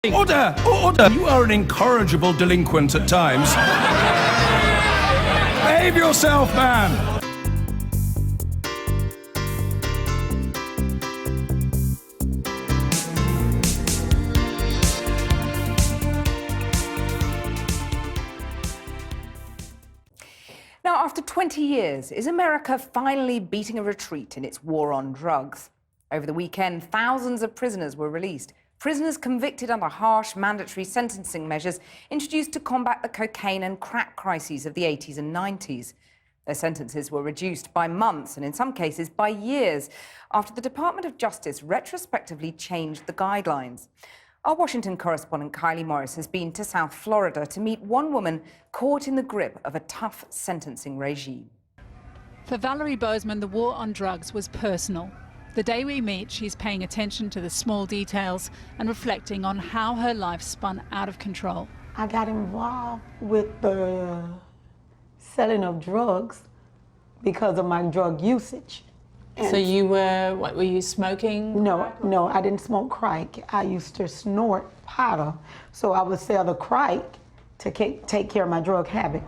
Order! Order! You are an incorrigible delinquent at times. Behave yourself, man! Now, after 20 years, is America finally beating a retreat in its war on drugs? Over the weekend, thousands of prisoners were released. Prisoners convicted under harsh mandatory sentencing measures introduced to combat the cocaine and crack crises of the 80s and 90s. Their sentences were reduced by months and in some cases by years after the Department of Justice retrospectively changed the guidelines. Our Washington correspondent Kylie Morris has been to South Florida to meet one woman caught in the grip of a tough sentencing regime. For Valerie Bozeman, the war on drugs was personal. The day we meet, she's paying attention to the small details and reflecting on how her life spun out of control. I got involved with the selling of drugs because of my drug usage. So you were, what, were you smoking? No, I didn't smoke crack. I used to snort powder. So I would sell the crack to take care of my drug habit.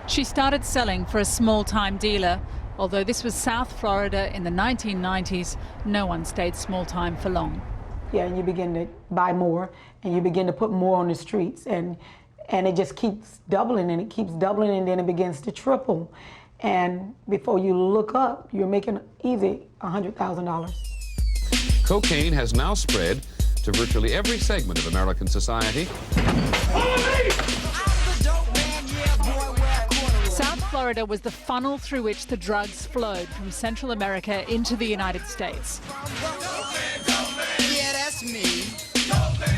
She started selling for a small-time dealer. Although this was South Florida in the 1990s, no one stayed small-time for long. Yeah, and you begin to buy more, and you begin to put more on the streets, and it just keeps doubling, and it keeps doubling, and then it begins to triple. And before you look up, you're making easy $100,000. Cocaine has now spread to virtually every segment of American society. South Florida was the funnel through which the drugs flowed from Central America into the United States.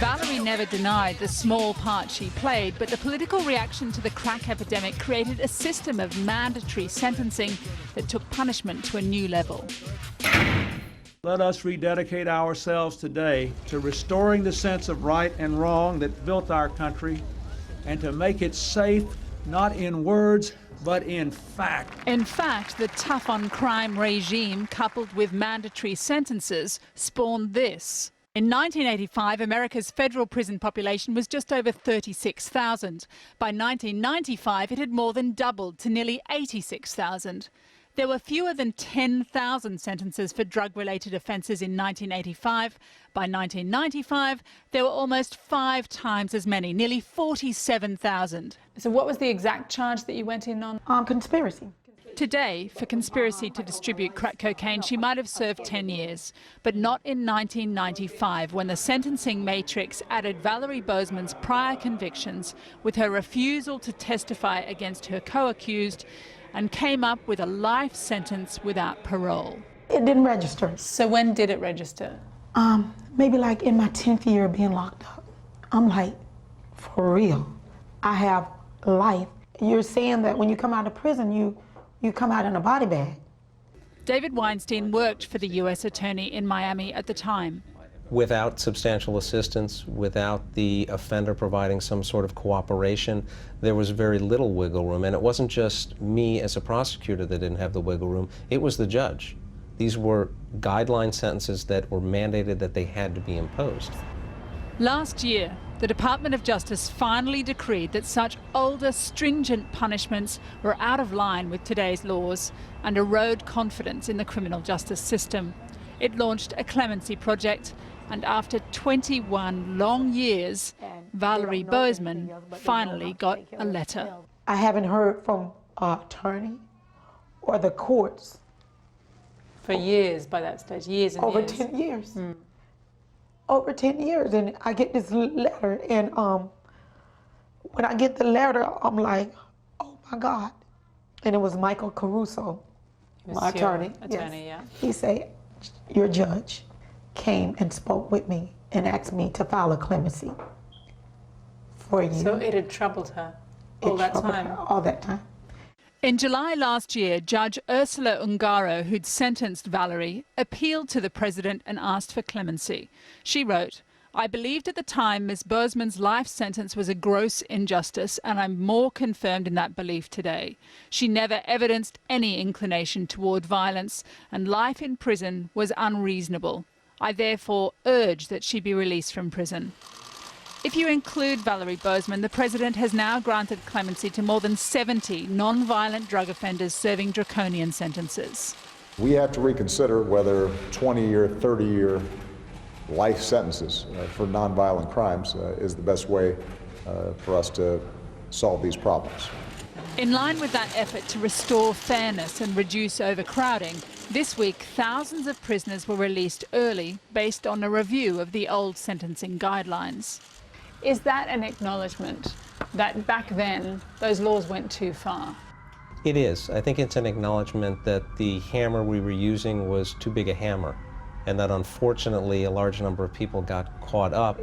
Valerie never denied the small part she played, but the political reaction to the crack epidemic created a system of mandatory sentencing that took punishment to a new level. Let us rededicate ourselves today to restoring the sense of right and wrong that built our country, and to make it safe, not in words, but in fact. In fact, the tough-on-crime regime, coupled with mandatory sentences, spawned this. In 1985, America's federal prison population was just over 36,000. By 1995, it had more than doubled to nearly 86,000. There were fewer than 10,000 sentences for drug-related offences in 1985. By 1995, there were almost 5 times as many, nearly 47,000. So what was the exact charge that you went in on? Conspiracy. Today, for conspiracy to distribute crack cocaine, she might have served 10 years, but not in 1995, when the sentencing matrix added Valerie Bozeman's prior convictions with her refusal to testify against her co-accused, and came up with a life sentence without parole. It didn't register. So when did it register? Maybe like in my 10th year of being locked up. I'm like, for real, I have life. You're saying that when you come out of prison, you come out in a body bag. David Weinstein worked for the US attorney in Miami at the time. Without substantial assistance, without the offender providing some sort of cooperation, there was very little wiggle room. And it wasn't just me as a prosecutor that didn't have the wiggle room, it was the judge. These were guideline sentences that were mandated that they had to be imposed. Last year, the Department of Justice finally decreed that such older, stringent punishments were out of line with today's laws and erode confidence in the criminal justice system. It launched a clemency project, and after 21 long years, Valerie Bozeman finally got a letter. I haven't heard from an attorney or the courts. For years by that stage, years and over years. 10 years. Over 10 years, and I get this letter, and when I get the letter, I'm like, oh my God. And it was Michael Caruso, my attorney. Attorney, yes. Yeah. He said, your judge came and spoke with me and asked me to file a clemency for you. So it had troubled her all that time? All that time. In July last year, Judge Ursula Ungaro, who'd sentenced Valerie, appealed to the president and asked for clemency. She wrote, "I believed at the time Ms. Bozeman's life sentence was a gross injustice, and I'm more confirmed in that belief today. She never evidenced any inclination toward violence, and life in prison was unreasonable. I therefore urge that she be released from prison." If you include Valerie Bozeman, the president has now granted clemency to more than 70 non-violent drug offenders serving draconian sentences. We have to reconsider whether 20-year, 30-year life sentences for nonviolent crimes is the best way for us to solve these problems. In line with that effort to restore fairness and reduce overcrowding, this week thousands of prisoners were released early based on a review of the old sentencing guidelines. Is that an acknowledgement that back then those laws went too far? It is. I think it's an acknowledgement that the hammer we were using was too big a hammer, and that unfortunately a large number of people got caught up.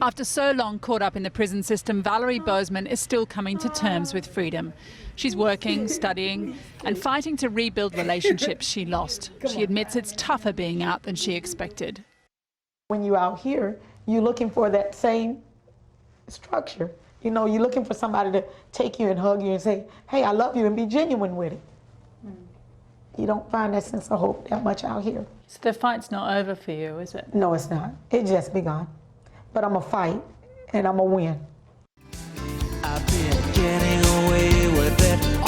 After so long caught up in the prison system, Valerie Bozeman is still coming to terms with freedom. She's working, studying, and fighting to rebuild relationships she lost. She admits it's tougher being out than she expected. When you're out here, you're looking for that same structure. You know, you're looking for somebody to take you and hug you and say, hey, I love you, and be genuine with it. You don't find that sense of hope that much out here. So the fight's not over for you, is it? No, it's not. It just begun. But I'm a fight, and I'm a win. I've been getting away with it.